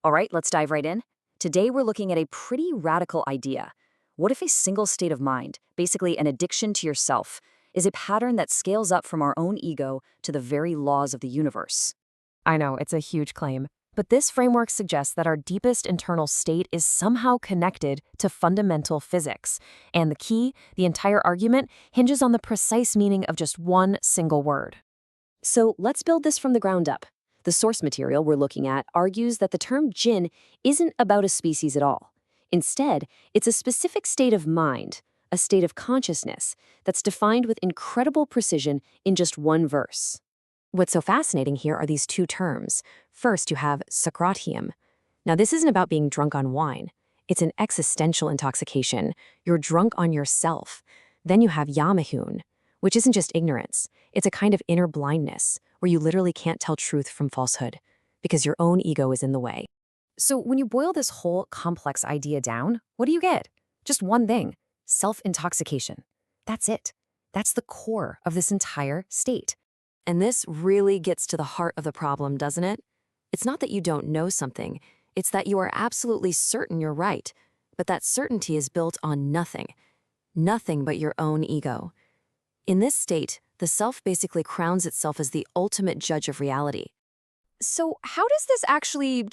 All right, let's dive right in. Today we're looking at a pretty radical idea. What if a single state of mind, basically an addiction to yourself, is a pattern that scales up from our own ego to the very laws of the universe? I know, it's a huge claim. But this framework suggests that our deepest internal state is somehow connected to fundamental physics. And the key, the entire argument, hinges on the precise meaning of just one single word. So let's build this from the ground up. The source material we're looking at argues that the term Jinn isn't about a species at all. Instead, it's a specific state of mind, a state of consciousness, that's defined with incredible precision in just one verse. What's so fascinating here are these two terms. First, you have sakratihim. Now, this isn't about being drunk on wine. It's an existential intoxication. You're drunk on yourself. Then you have yaʿmahūn, which isn't just ignorance. It's a kind of inner blindness where you literally can't tell truth from falsehood because your own ego is in the way. So when you boil this whole complex idea down, what do you get? Just one thing: self-intoxication. That's it. That's the core of this entire state. And this really gets to the heart of the problem, doesn't it? It's not that you don't know something. It's that you are absolutely certain you're right. But that certainty is built on nothing. Nothing but your own ego. In this state, the self basically crowns itself as the ultimate judge of reality. So how does this actually,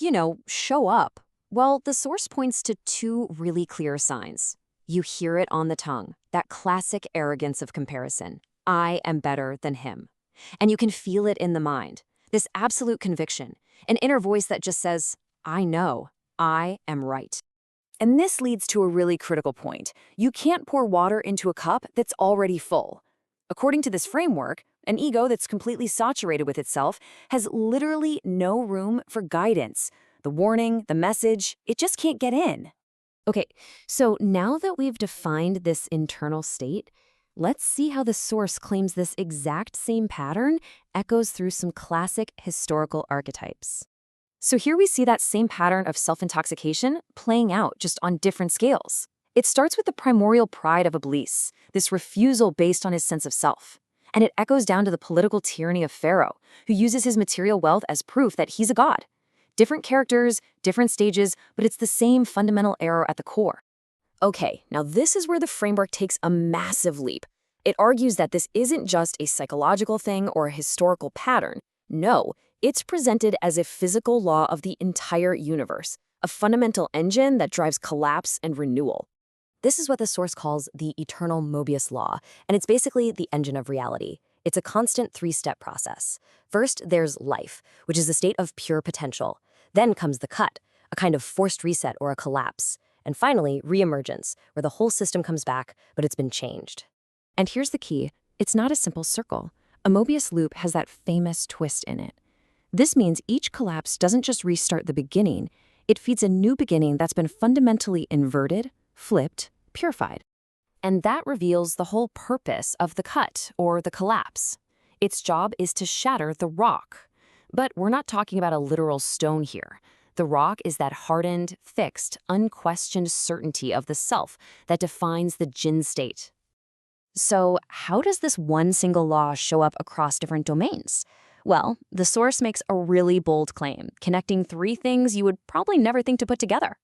show up? Well, the source points to two really clear signs. You hear it on the tongue, that classic arrogance of comparison. I am better than him. And you can feel it in the mind, this absolute conviction, an inner voice that just says, I know, I am right. And this leads to a really critical point. You can't pour water into a cup that's already full. According to this framework, an ego that's completely saturated with itself has literally no room for guidance. The warning, the message, it just can't get in. Okay, so now that we've defined this internal state, let's see how the source claims this exact same pattern echoes through some classic historical archetypes. So here we see that same pattern of self-intoxication playing out just on different scales. It starts with the primordial pride of Iblis, this refusal based on his sense of self. And it echoes down to the political tyranny of Pharaoh, who uses his material wealth as proof that he's a god. Different characters, different stages, but it's the same fundamental error at the core. Okay, now this is where the framework takes a massive leap. It argues that this isn't just a psychological thing or a historical pattern. No, it's presented as a physical law of the entire universe, a fundamental engine that drives collapse and renewal. This is what the source calls the eternal Mobius law, and it's basically the engine of reality. It's a constant three-step process. First, there's life, which is a state of pure potential. Then comes the cut, a kind of forced reset or a collapse. And finally, reemergence, where the whole system comes back, but it's been changed. And here's the key. It's not a simple circle. A Mobius loop has that famous twist in it. This means each collapse doesn't just restart the beginning. It feeds a new beginning that's been fundamentally inverted, flipped, purified. And that reveals the whole purpose of the cut, or the collapse. Its job is to shatter the rock. But we're not talking about a literal stone here. The rock is that hardened, fixed, unquestioned certainty of the self that defines the Jinn state. So how does this one single law show up across different domains? Well, the source makes a really bold claim, connecting three things you would probably never think to put together.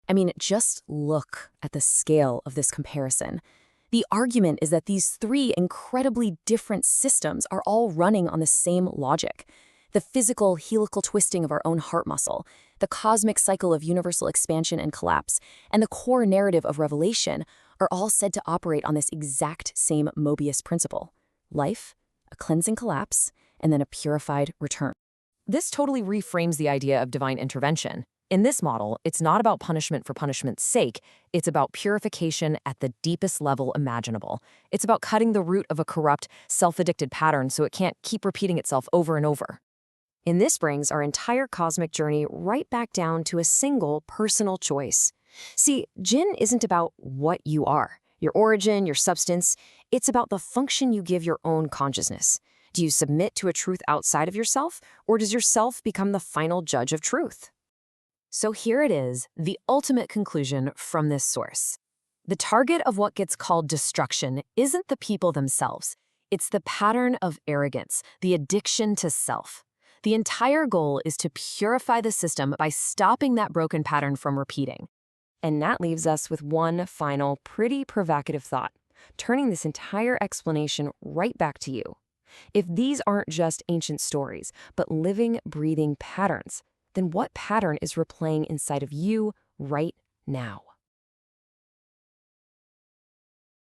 I mean, just look at the scale of this comparison. The argument is that these three incredibly different systems are all running on the same logic. The physical helical twisting of our own heart muscle, the cosmic cycle of universal expansion and collapse, and the core narrative of revelation are all said to operate on this exact same Mobius principle. Life, a cleansing collapse, and then a purified return. This totally reframes the idea of divine intervention. In this model, it's not about punishment for punishment's sake. It's about purification at the deepest level imaginable. It's about cutting the root of a corrupt, self-addicted pattern so it can't keep repeating itself over and over. And this brings our entire cosmic journey right back down to a single personal choice. See, Jinn isn't about what you are, your origin, your substance. It's about the function you give your own consciousness. Do you submit to a truth outside of yourself, or does yourself become the final judge of truth? So here it is, the ultimate conclusion from this source. The target of what gets called destruction isn't the people themselves. It's the pattern of arrogance, the addiction to self. The entire goal is to purify the system by stopping that broken pattern from repeating. And that leaves us with one final, pretty provocative thought, turning this entire explanation right back to you. If these aren't just ancient stories, but living, breathing patterns, then what pattern is replaying inside of you right now?